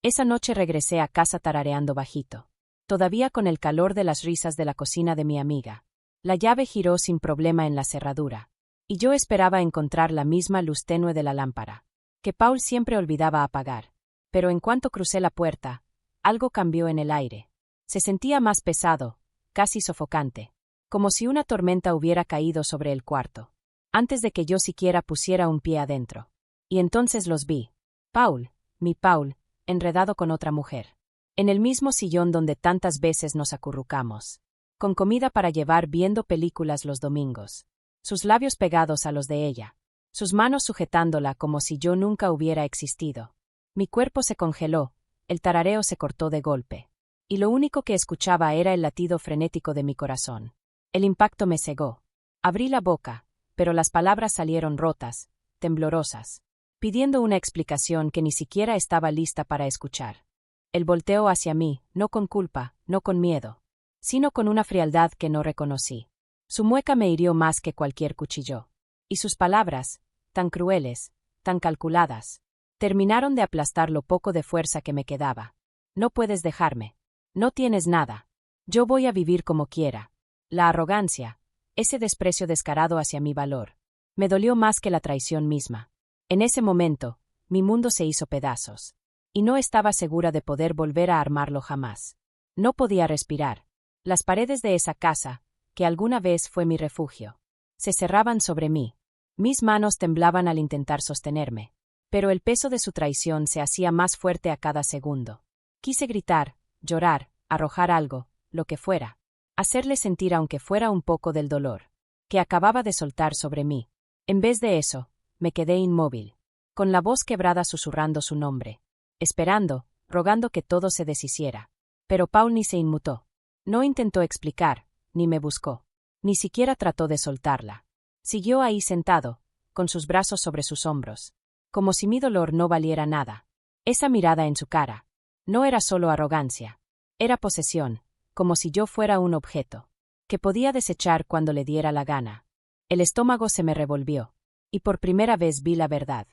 Esa noche regresé a casa tarareando bajito. Todavía con el calor de las risas de la cocina de mi amiga. La llave giró sin problema en la cerradura. Y yo esperaba encontrar la misma luz tenue de la lámpara, que Paul siempre olvidaba apagar. Pero en cuanto crucé la puerta, algo cambió en el aire. Se sentía más pesado, casi sofocante, como si una tormenta hubiera caído sobre el cuarto, antes de que yo siquiera pusiera un pie adentro. Y entonces los vi. Paul, mi Paul, enredado con otra mujer. En el mismo sillón donde tantas veces nos acurrucamos. Con comida para llevar viendo películas los domingos. Sus labios pegados a los de ella. Sus manos sujetándola como si yo nunca hubiera existido. Mi cuerpo se congeló, el tarareo se cortó de golpe. Y lo único que escuchaba era el latido frenético de mi corazón. El impacto me cegó. Abrí la boca, pero las palabras salieron rotas, temblorosas, pidiendo una explicación que ni siquiera estaba lista para escuchar. Él volteó hacia mí, no con culpa, no con miedo, sino con una frialdad que no reconocí. Su mueca me hirió más que cualquier cuchillo. Y sus palabras, tan crueles, tan calculadas, terminaron de aplastar lo poco de fuerza que me quedaba. No puedes dejarme. No tienes nada. Yo voy a vivir como quiera. La arrogancia, ese desprecio descarado hacia mi valor, me dolió más que la traición misma. En ese momento, mi mundo se hizo pedazos. Y no estaba segura de poder volver a armarlo jamás. No podía respirar. Las paredes de esa casa, que alguna vez fue mi refugio, se cerraban sobre mí. Mis manos temblaban al intentar sostenerme. Pero el peso de su traición se hacía más fuerte a cada segundo. Quise gritar, llorar, arrojar algo, lo que fuera. Hacerle sentir aunque fuera un poco del dolor que acababa de soltar sobre mí. En vez de eso, me quedé inmóvil, con la voz quebrada susurrando su nombre, esperando, rogando que todo se deshiciera. Pero Paul ni se inmutó. No intentó explicar, ni me buscó. Ni siquiera trató de soltarla. Siguió ahí sentado, con sus brazos sobre sus hombros, como si mi dolor no valiera nada. Esa mirada en su cara no era solo arrogancia, era posesión, como si yo fuera un objeto, que podía desechar cuando le diera la gana. El estómago se me revolvió. Y por primera vez vi la verdad.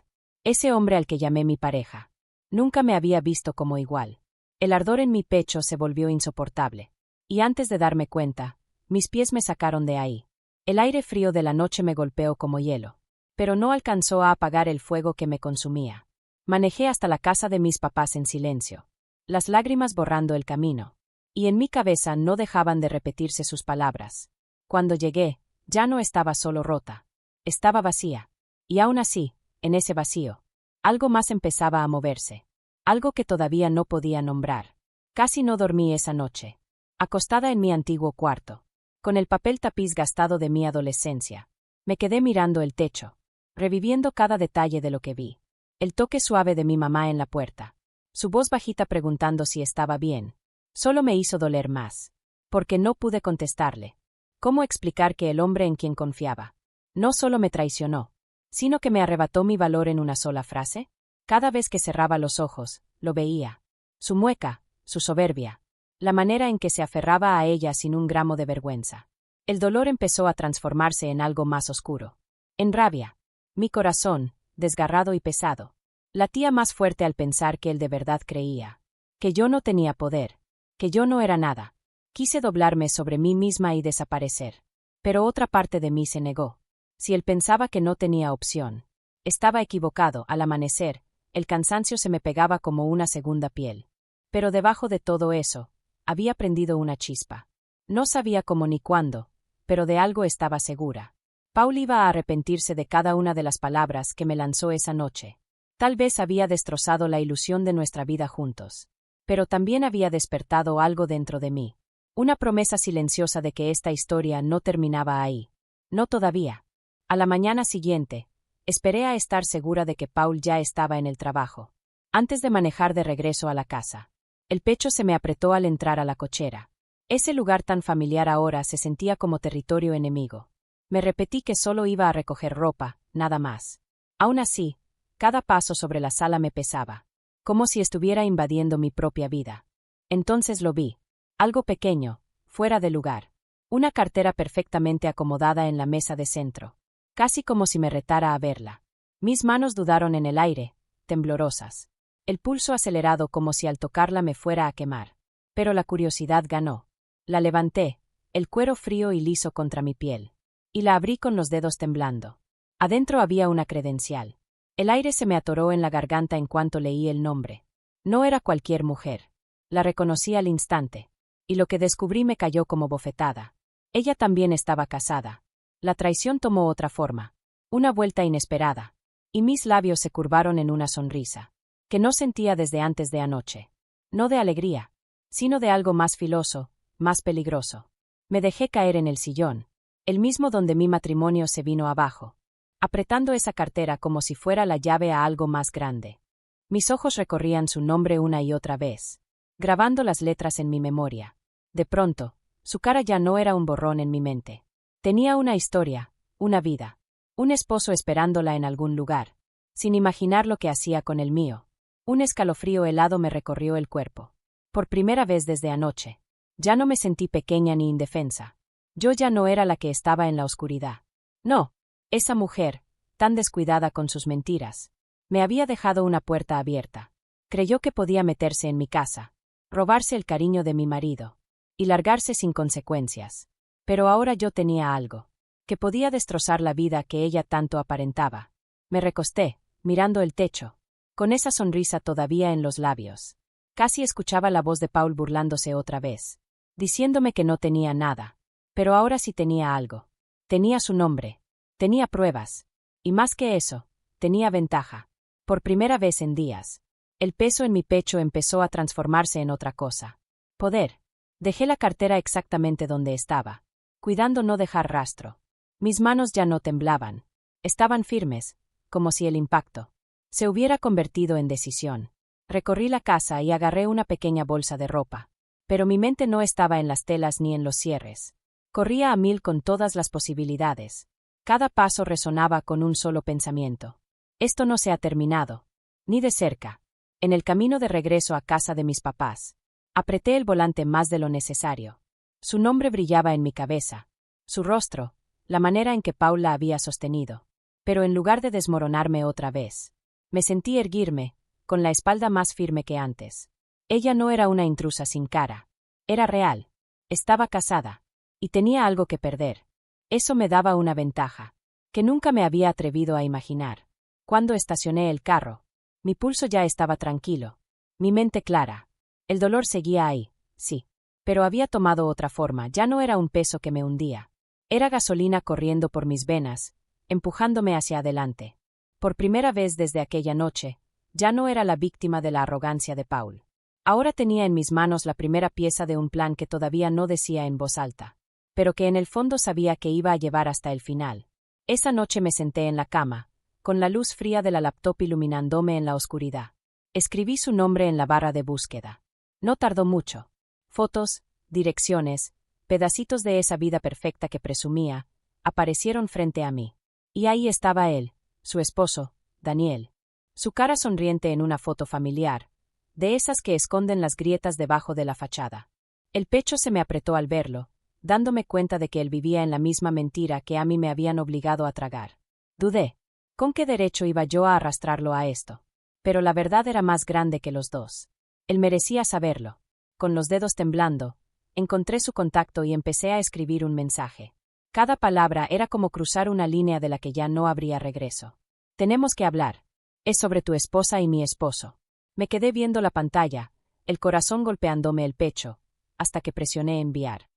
Ese hombre al que llamé mi pareja. Nunca me había visto como igual. El ardor en mi pecho se volvió insoportable. Y antes de darme cuenta, mis pies me sacaron de ahí. El aire frío de la noche me golpeó como hielo. Pero no alcanzó a apagar el fuego que me consumía. Manejé hasta la casa de mis papás en silencio. Las lágrimas borrando el camino. Y en mi cabeza no dejaban de repetirse sus palabras. Cuando llegué, ya no estaba solo rota. Estaba vacía. Y aún así, en ese vacío, algo más empezaba a moverse. Algo que todavía no podía nombrar. Casi no dormí esa noche. Acostada en mi antiguo cuarto, con el papel tapiz gastado de mi adolescencia, me quedé mirando el techo, reviviendo cada detalle de lo que vi. El toque suave de mi mamá en la puerta. Su voz bajita preguntando si estaba bien. Solo me hizo doler más. Porque no pude contestarle. ¿Cómo explicar que el hombre en quien confiaba no solo me traicionó, sino que me arrebató mi valor en una sola frase? Cada vez que cerraba los ojos, lo veía. Su mueca, su soberbia, la manera en que se aferraba a ella sin un gramo de vergüenza. El dolor empezó a transformarse en algo más oscuro. En rabia. Mi corazón, desgarrado y pesado, latía más fuerte al pensar que él de verdad creía que yo no tenía poder, que yo no era nada. Quise doblarme sobre mí misma y desaparecer. Pero otra parte de mí se negó. Si él pensaba que no tenía opción, estaba equivocado. Al amanecer, el cansancio se me pegaba como una segunda piel. Pero debajo de todo eso, había prendido una chispa. No sabía cómo ni cuándo, pero de algo estaba segura. Paul iba a arrepentirse de cada una de las palabras que me lanzó esa noche. Tal vez había destrozado la ilusión de nuestra vida juntos. Pero también había despertado algo dentro de mí. Una promesa silenciosa de que esta historia no terminaba ahí. No todavía. A la mañana siguiente, esperé a estar segura de que Paul ya estaba en el trabajo. Antes de manejar de regreso a la casa. El pecho se me apretó al entrar a la cochera. Ese lugar tan familiar ahora se sentía como territorio enemigo. Me repetí que solo iba a recoger ropa, nada más. Aún así, cada paso sobre la sala me pesaba. Como si estuviera invadiendo mi propia vida. Entonces lo vi. Algo pequeño, fuera de lugar. Una cartera perfectamente acomodada en la mesa de centro. Casi como si me retara a verla. Mis manos dudaron en el aire, temblorosas. el pulso acelerado como si al tocarla me fuera a quemar. Pero la curiosidad ganó. La levanté, el cuero frío y liso contra mi piel. Y la abrí con los dedos temblando. Adentro había una credencial. El aire se me atoró en la garganta en cuanto leí el nombre. No era cualquier mujer. La reconocí al instante. Y lo que descubrí me cayó como bofetada. Ella también estaba casada. La traición tomó otra forma. Una vuelta inesperada. Y mis labios se curvaron en una sonrisa. Que no sentía desde antes de anoche. No de alegría, sino de algo más filoso, más peligroso. Me dejé caer en el sillón, el mismo donde mi matrimonio se vino abajo, apretando esa cartera como si fuera la llave a algo más grande. Mis ojos recorrían su nombre una y otra vez, grabando las letras en mi memoria. De pronto, su cara ya no era un borrón en mi mente. Tenía una historia, una vida, un esposo esperándola en algún lugar, sin imaginar lo que hacía con el mío. Un escalofrío helado me recorrió el cuerpo. Por primera vez desde anoche. Ya no me sentí pequeña ni indefensa. Yo ya no era la que estaba en la oscuridad. No, esa mujer, tan descuidada con sus mentiras, me había dejado una puerta abierta. Creyó que podía meterse en mi casa, robarse el cariño de mi marido, y largarse sin consecuencias. Pero ahora yo tenía algo, que podía destrozar la vida que ella tanto aparentaba. Me recosté, mirando el techo, con esa sonrisa todavía en los labios. Casi escuchaba la voz de Paul burlándose otra vez, diciéndome que no tenía nada. Pero ahora sí tenía algo. Tenía su nombre. Tenía pruebas. Y más que eso, tenía ventaja. Por primera vez en días. El peso en mi pecho empezó a transformarse en otra cosa. Poder. Dejé la cartera exactamente donde estaba, cuidando no dejar rastro. Mis manos ya no temblaban. Estaban firmes, como si el impacto se hubiera convertido en decisión. Recorrí la casa y agarré una pequeña bolsa de ropa. Pero mi mente no estaba en las telas ni en los cierres. Corría a mil con todas las posibilidades. Cada paso resonaba con un solo pensamiento. Esto no se ha terminado. Ni de cerca. En el camino de regreso a casa de mis papás, apreté el volante más de lo necesario. Su nombre brillaba en mi cabeza. Su rostro, la manera en que Paul la había sostenido. Pero en lugar de desmoronarme otra vez, me sentí erguirme, con la espalda más firme que antes. Ella no era una intrusa sin cara. Era real. Estaba casada. Y tenía algo que perder. Eso me daba una ventaja, que nunca me había atrevido a imaginar. Cuando estacioné el carro, mi pulso ya estaba tranquilo. Mi mente clara. El dolor seguía ahí, sí. Pero había tomado otra forma, ya no era un peso que me hundía. Era gasolina corriendo por mis venas, empujándome hacia adelante. Por primera vez desde aquella noche, ya no era la víctima de la arrogancia de Paul. Ahora tenía en mis manos la primera pieza de un plan que todavía no decía en voz alta, pero que en el fondo sabía que iba a llevar hasta el final. Esa noche me senté en la cama, con la luz fría de la laptop iluminándome en la oscuridad. Escribí su nombre en la barra de búsqueda. No tardó mucho. Fotos, direcciones, pedacitos de esa vida perfecta que presumía, aparecieron frente a mí. Y ahí estaba él, su esposo, Daniel. Su cara sonriente en una foto familiar, de esas que esconden las grietas debajo de la fachada. El pecho se me apretó al verlo, dándome cuenta de que él vivía en la misma mentira que a mí me habían obligado a tragar. Dudé. ¿Con qué derecho iba yo a arrastrarlo a esto? Pero la verdad era más grande que los dos. Él merecía saberlo. Con los dedos temblando, encontré su contacto y empecé a escribir un mensaje. Cada palabra era como cruzar una línea de la que ya no habría regreso. Tenemos que hablar. Es sobre tu esposa y mi esposo. Me quedé viendo la pantalla, el corazón golpeándome el pecho, hasta que presioné enviar.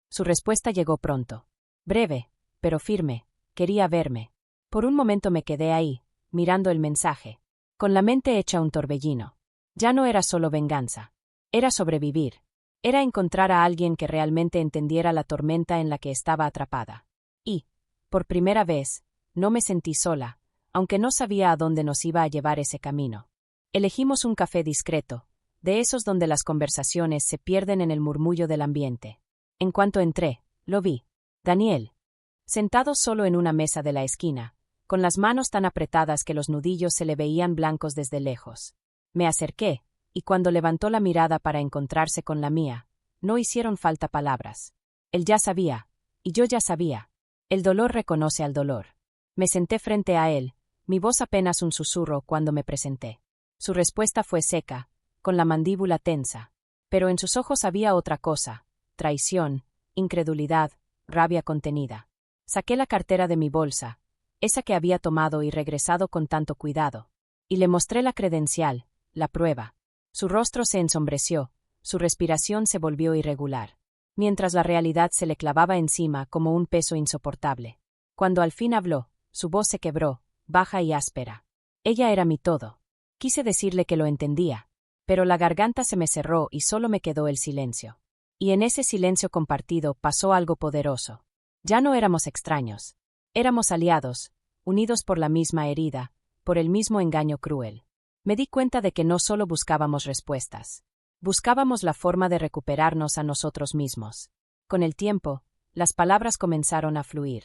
Su respuesta llegó pronto. Breve, pero firme. Quería verme. Por un momento me quedé ahí, mirando el mensaje, con la mente hecha un torbellino. Ya no era solo venganza. Era sobrevivir. Era encontrar a alguien que realmente entendiera la tormenta en la que estaba atrapada. Y, por primera vez, no me sentí sola, aunque no sabía a dónde nos iba a llevar ese camino. Elegimos un café discreto, de esos donde las conversaciones se pierden en el murmullo del ambiente. En cuanto entré, lo vi. Daniel. Sentado solo en una mesa de la esquina, con las manos tan apretadas que los nudillos se le veían blancos desde lejos. Me acerqué, y cuando levantó la mirada para encontrarse con la mía, no hicieron falta palabras. Él ya sabía, y yo ya sabía. El dolor reconoce al dolor. Me senté frente a él, mi voz apenas un susurro cuando me presenté. Su respuesta fue seca, con la mandíbula tensa. Pero en sus ojos había otra cosa: traición, incredulidad, rabia contenida. Saqué la cartera de mi bolsa, esa que había tomado y regresado con tanto cuidado, y le mostré la credencial, la prueba. Su rostro se ensombreció, su respiración se volvió irregular, mientras la realidad se le clavaba encima como un peso insoportable. Cuando al fin habló, su voz se quebró, baja y áspera. Ella era mi todo. Quise decirle que lo entendía, pero la garganta se me cerró y solo me quedó el silencio. Y en ese silencio compartido pasó algo poderoso. Ya no éramos extraños. Éramos aliados, unidos por la misma herida, por el mismo engaño cruel. Me di cuenta de que no solo buscábamos respuestas. Buscábamos la forma de recuperarnos a nosotros mismos. Con el tiempo, las palabras comenzaron a fluir.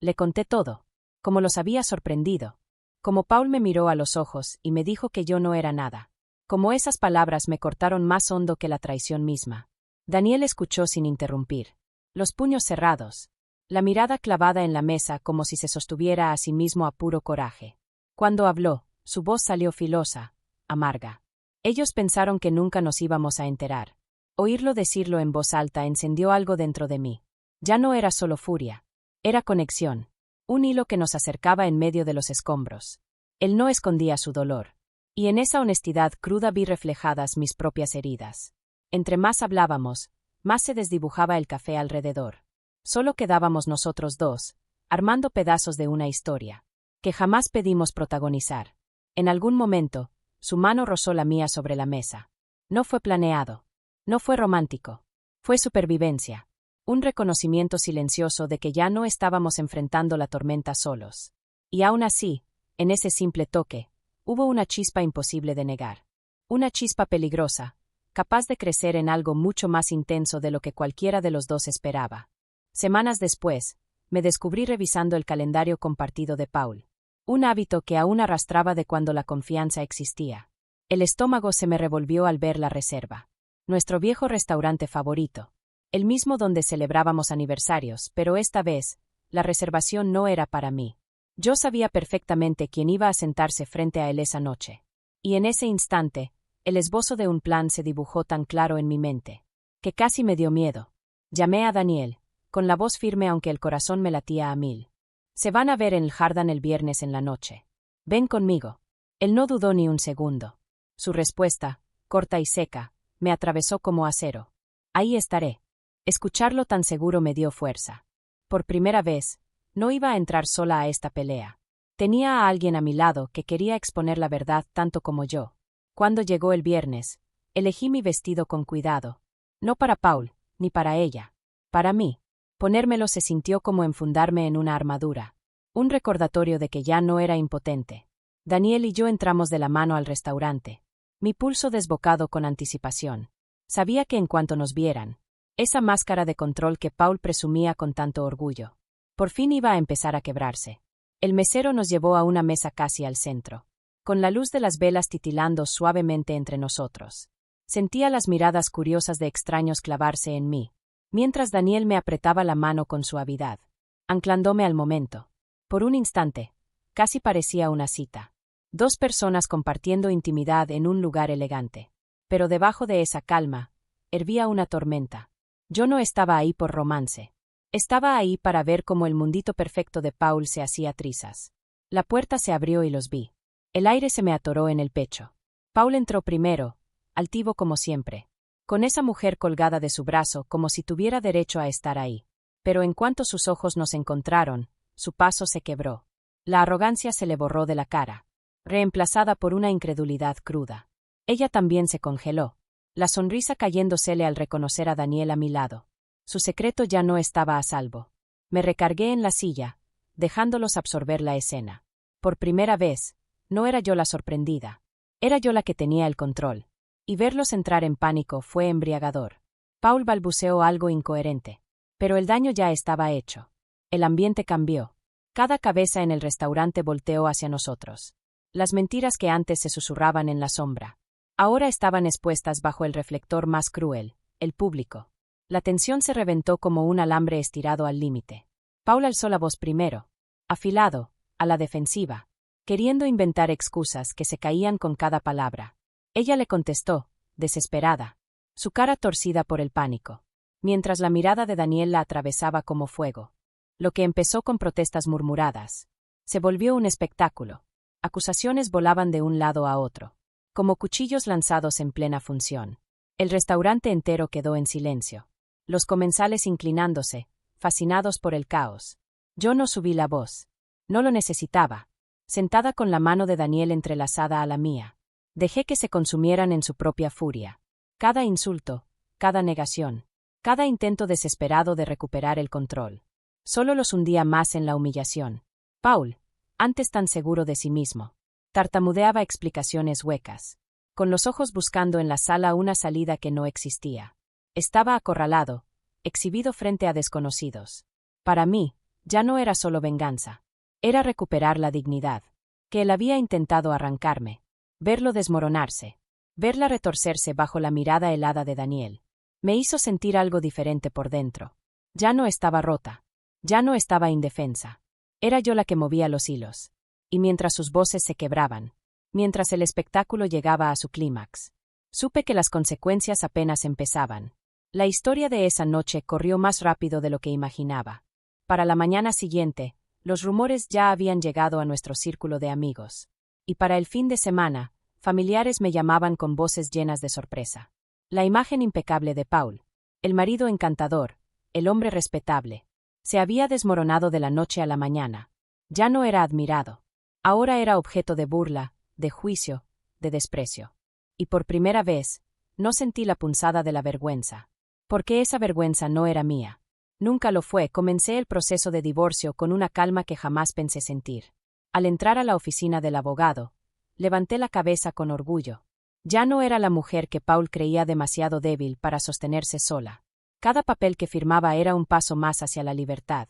Le conté todo, como los había sorprendido. Como Paul me miró a los ojos y me dijo que yo no era nada. Como esas palabras me cortaron más hondo que la traición misma. Daniel escuchó sin interrumpir. Los puños cerrados. La mirada clavada en la mesa como si se sostuviera a sí mismo a puro coraje. Cuando habló, su voz salió filosa, amarga. Ellos pensaron que nunca nos íbamos a enterar. Oírlo decirlo en voz alta encendió algo dentro de mí. Ya no era solo furia. Era conexión. Un hilo que nos acercaba en medio de los escombros. Él no escondía su dolor. Y en esa honestidad cruda vi reflejadas mis propias heridas. Entre más hablábamos, más se desdibujaba el café alrededor. Solo quedábamos nosotros dos, armando pedazos de una historia, que jamás pedimos protagonizar. En algún momento, su mano rozó la mía sobre la mesa. No fue planeado. No fue romántico. Fue supervivencia. Un reconocimiento silencioso de que ya no estábamos enfrentando la tormenta solos. Y aún así, en ese simple toque, hubo una chispa imposible de negar. Una chispa peligrosa, capaz de crecer en algo mucho más intenso de lo que cualquiera de los dos esperaba. Semanas después, me descubrí revisando el calendario compartido de Paul. Un hábito que aún arrastraba de cuando la confianza existía. El estómago se me revolvió al ver la reserva. Nuestro viejo restaurante favorito. El mismo donde celebrábamos aniversarios, pero esta vez, la reservación no era para mí. Yo sabía perfectamente quién iba a sentarse frente a él esa noche. Y en ese instante, el esbozo de un plan se dibujó tan claro en mi mente, que casi me dio miedo. Llamé a Daniel, con la voz firme aunque el corazón me latía a 1000. Se van a ver en el Jardín el viernes en la noche. Ven conmigo. Él no dudó ni un segundo. Su respuesta, corta y seca, me atravesó como acero. Ahí estaré. Escucharlo tan seguro me dio fuerza. Por primera vez, no iba a entrar sola a esta pelea. Tenía a alguien a mi lado que quería exponer la verdad tanto como yo. Cuando llegó el viernes, elegí mi vestido con cuidado. No para Paul, ni para ella. Para mí. Ponérmelo se sintió como enfundarme en una armadura. Un recordatorio de que ya no era impotente. Daniel y yo entramos de la mano al restaurante. Mi pulso desbocado con anticipación. Sabía que en cuanto nos vieran, esa máscara de control que Paul presumía con tanto orgullo, por fin iba a empezar a quebrarse. El mesero nos llevó a una mesa casi al centro, con la luz de las velas titilando suavemente entre nosotros. Sentía las miradas curiosas de extraños clavarse en mí, mientras Daniel me apretaba la mano con suavidad, anclándome al momento. Por un instante, casi parecía una cita. Dos personas compartiendo intimidad en un lugar elegante. Pero debajo de esa calma, hervía una tormenta. Yo no estaba ahí por romance. Estaba ahí para ver cómo el mundito perfecto de Paul se hacía trizas. La puerta se abrió y los vi. El aire se me atoró en el pecho. Paul entró primero, altivo como siempre, con esa mujer colgada de su brazo como si tuviera derecho a estar ahí. Pero en cuanto sus ojos nos encontraron, su paso se quebró. La arrogancia se le borró de la cara, reemplazada por una incredulidad cruda. Ella también se congeló, la sonrisa cayéndosele al reconocer a Daniel a mi lado. Su secreto ya no estaba a salvo. Me recargué en la silla, dejándolos absorber la escena. Por primera vez, no era yo la sorprendida. Era yo la que tenía el control. Y verlos entrar en pánico fue embriagador. Paul balbuceó algo incoherente. Pero el daño ya estaba hecho. El ambiente cambió. Cada cabeza en el restaurante volteó hacia nosotros. Las mentiras que antes se susurraban en la sombra, ahora estaban expuestas bajo el reflector más cruel, el público. La tensión se reventó como un alambre estirado al límite. Paul alzó la voz primero, afilado, a la defensiva. queriendo inventar excusas que se caían con cada palabra. Ella le contestó, desesperada, su cara torcida por el pánico, mientras la mirada de Daniel la atravesaba como fuego. Lo que empezó con protestas murmuradas se volvió un espectáculo. Acusaciones volaban de un lado a otro, como cuchillos lanzados en plena función. El restaurante entero quedó en silencio, los comensales inclinándose, fascinados por el caos. Yo no subí la voz. No lo necesitaba. Sentada con la mano de Daniel entrelazada a la mía, dejé que se consumieran en su propia furia. Cada insulto, cada negación, cada intento desesperado de recuperar el control, solo los hundía más en la humillación. Paul, antes tan seguro de sí mismo, tartamudeaba explicaciones huecas, con los ojos buscando en la sala una salida que no existía. Estaba acorralado, exhibido frente a desconocidos. Para mí, ya no era solo venganza. Era recuperar la dignidad, que él había intentado arrancarme. Verlo desmoronarse, verla retorcerse bajo la mirada helada de Daniel, me hizo sentir algo diferente por dentro. Ya no estaba rota, ya no estaba indefensa. Era yo la que movía los hilos. Y mientras sus voces se quebraban, mientras el espectáculo llegaba a su clímax, supe que las consecuencias apenas empezaban. La historia de esa noche corrió más rápido de lo que imaginaba. Para la mañana siguiente, los rumores ya habían llegado a nuestro círculo de amigos. Y para el fin de semana, familiares me llamaban con voces llenas de sorpresa. La imagen impecable de Paul, el marido encantador, el hombre respetable, se había desmoronado de la noche a la mañana. Ya no era admirado. Ahora era objeto de burla, de juicio, de desprecio. Y por primera vez, no sentí la punzada de la vergüenza. Porque esa vergüenza no era mía. Nunca lo fue. Comencé el proceso de divorcio con una calma que jamás pensé sentir. Al entrar a la oficina del abogado, levanté la cabeza con orgullo. Ya no era la mujer que Paul creía demasiado débil para sostenerse sola. Cada papel que firmaba era un paso más hacia la libertad.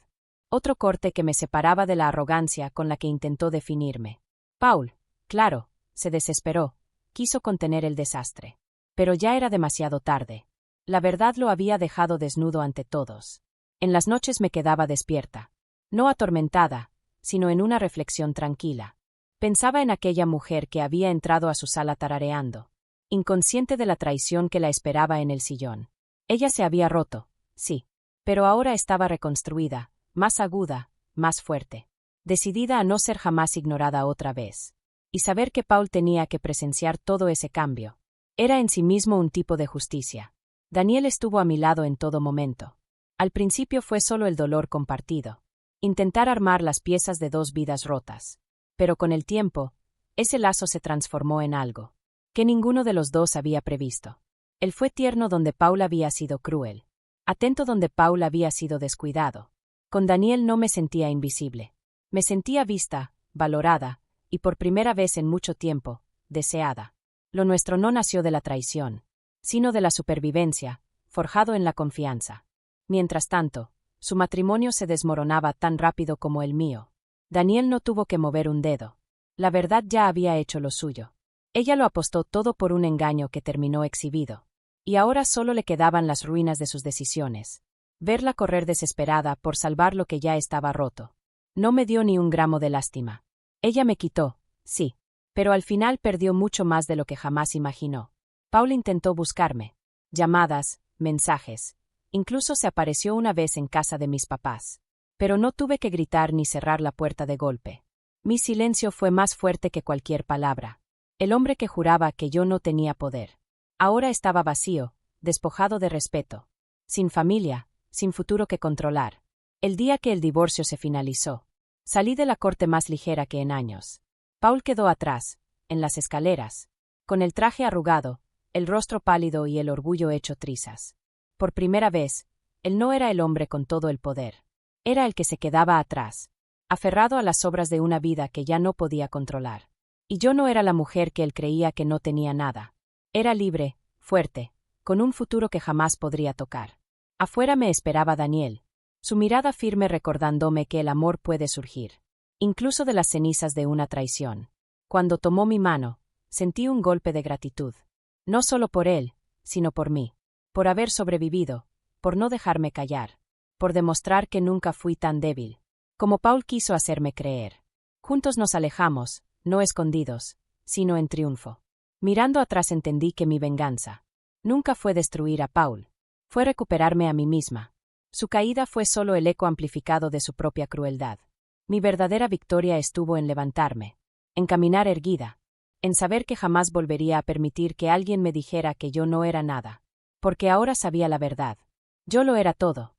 Otro corte que me separaba de la arrogancia con la que intentó definirme. Paul, claro, se desesperó, quiso contener el desastre. Pero ya era demasiado tarde. La verdad lo había dejado desnudo ante todos. En las noches me quedaba despierta. No atormentada, sino en una reflexión tranquila. Pensaba en aquella mujer que había entrado a su sala tarareando, inconsciente de la traición que la esperaba en el sillón. Ella se había roto, sí, pero ahora estaba reconstruida, más aguda, más fuerte, decidida a no ser jamás ignorada otra vez. Y saber que Paul tenía que presenciar todo ese cambio era en sí mismo un tipo de justicia. Daniel estuvo a mi lado en todo momento. Al principio fue solo el dolor compartido, intentar armar las piezas de dos vidas rotas. Pero con el tiempo, ese lazo se transformó en algo que ninguno de los dos había previsto. Él fue tierno donde Paul había sido cruel, atento donde Paul había sido descuidado. Con Daniel no me sentía invisible. Me sentía vista, valorada, y por primera vez en mucho tiempo, deseada. Lo nuestro no nació de la traición, sino de la supervivencia, forjado en la confianza. Mientras tanto, su matrimonio se desmoronaba tan rápido como el mío. Daniel no tuvo que mover un dedo. La verdad ya había hecho lo suyo. Ella lo apostó todo por un engaño que terminó exhibido. Y ahora solo le quedaban las ruinas de sus decisiones. Verla correr desesperada por salvar lo que ya estaba roto. No me dio ni un gramo de lástima. Ella me quitó, sí, pero al final perdió mucho más de lo que jamás imaginó. Paul intentó buscarme. Llamadas, mensajes. Incluso se apareció una vez en casa de mis papás. Pero no tuve que gritar ni cerrar la puerta de golpe. Mi silencio fue más fuerte que cualquier palabra. El hombre que juraba que yo no tenía poder. Ahora estaba vacío, despojado de respeto. Sin familia, sin futuro que controlar. El día que el divorcio se finalizó, salí de la corte más ligera que en años. Paul quedó atrás, en las escaleras, con el traje arrugado, el rostro pálido y el orgullo hecho trizas. Por primera vez, él no era el hombre con todo el poder. Era el que se quedaba atrás, aferrado a las sobras de una vida que ya no podía controlar. Y yo no era la mujer que él creía que no tenía nada. Era libre, fuerte, con un futuro que jamás podría tocar. Afuera me esperaba Daniel, su mirada firme recordándome que el amor puede surgir, incluso de las cenizas de una traición. Cuando tomó mi mano, sentí un golpe de gratitud. No solo por él, sino por mí. Por haber sobrevivido, por no dejarme callar, por demostrar que nunca fui tan débil como Paul quiso hacerme creer. Juntos nos alejamos, no escondidos, sino en triunfo. Mirando atrás entendí que mi venganza nunca fue destruir a Paul, fue recuperarme a mí misma. Su caída fue solo el eco amplificado de su propia crueldad. Mi verdadera victoria estuvo en levantarme, en caminar erguida, en saber que jamás volvería a permitir que alguien me dijera que yo no era nada. Porque ahora sabía la verdad. Yo lo era todo.